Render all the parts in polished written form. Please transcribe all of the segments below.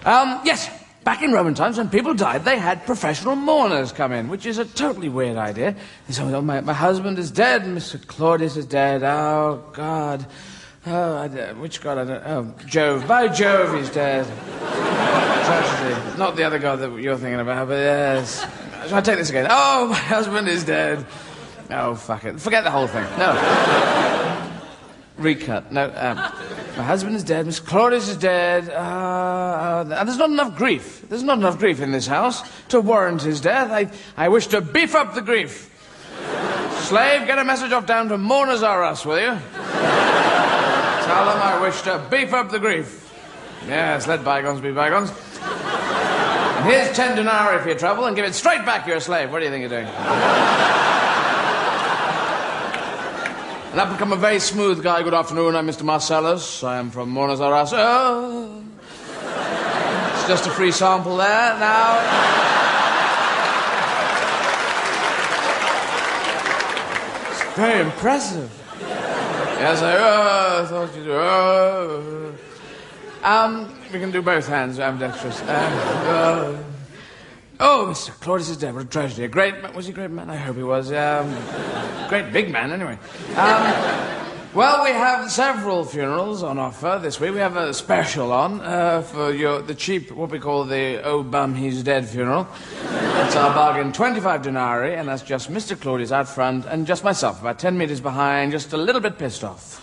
Yes, back in Roman times, when people died, they had professional mourners come in, which is a totally weird idea. And so, my husband is dead, Mr. Claudius is dead, oh, God. Oh, which god? I don't... Oh, Jove. By Jove, he's dead. Tragedy. Not the other god that you're thinking about, but yes. Shall I take this again? Oh, my husband is dead. Oh, fuck it. Forget the whole thing. No. Recut. No, my husband is dead, Mr. Claudius is dead, there's not enough grief. There's not enough grief in this house to warrant his death. I wish to beef up the grief. Slave, get a message off down to Mourners R Us, will you? Tell them I wish to beef up the grief. Yes, let bygones be bygones. And here's 10 denarii for your trouble, and give it straight back, you're a slave. What do you think you're doing? And I've become a very smooth guy. Good afternoon, I'm Mr. Marcellus. I am from Mourners R Us. Oh. It's just a free sample there. Now... It's very impressive. Yes, I thought you'd do... we can do both hands. I'm dexterous. Oh, Mr. Claudius is dead. What a tragedy. A great man. Was he a great man? I hope he was. Great big man, anyway. Well, we have several funerals on offer this week. We have a special on for the cheap, what we call the oh bum, he's dead funeral. That's our bargain, 25 denarii, and that's just Mr. Claudius out front and just myself, about 10 metres behind, just a little bit pissed off.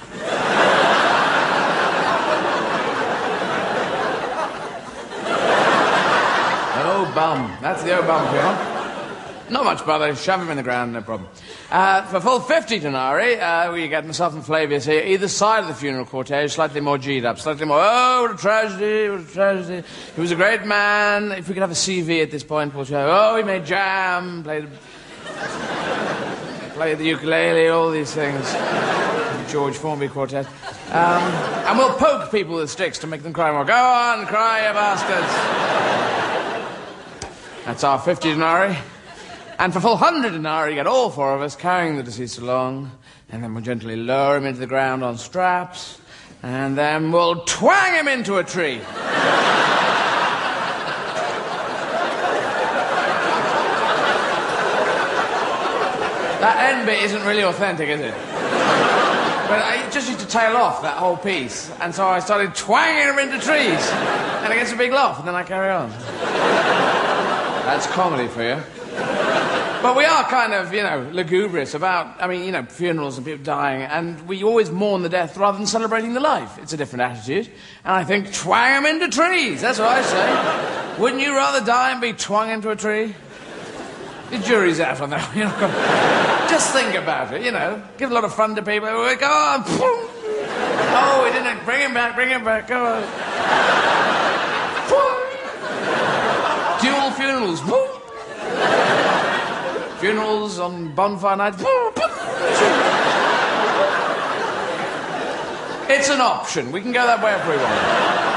Bum. That's the O-bum funeral. Not much bother. Shove him in the ground, no problem. For full 50 denarii, we get myself and Flavius here, either side of the funeral cortege, slightly more G'd up, slightly more, oh, what a tragedy, what a tragedy. He was a great man. If we could have a CV at this point, we'll show, oh, he made jam, played the ukulele, all these things. George Formby quartet. And we'll poke people with sticks to make them cry more. Go on, cry, you bastards. That's our 50 denarii. And for full 100 denarii, you get all four of us carrying the deceased along, and then we'll gently lower him into the ground on straps, and then we'll twang him into a tree. That end bit isn't really authentic, is it? But I just used to tail off that whole piece, and so I started twanging him into trees, and it gets a big laugh, and then I carry on. That's comedy for you. But we are kind of, lugubrious about, funerals and people dying, and we always mourn the death rather than celebrating the life. It's a different attitude. And I think, twang them into trees, that's what I say. Wouldn't you rather die and be twung into a tree? The jury's out on that. Just think about it, Give a lot of fun to people. Go on. Oh, we didn't. Bring him back, go on. Dual funerals. Funerals on bonfire nights. It's an option. We can go that way if we want.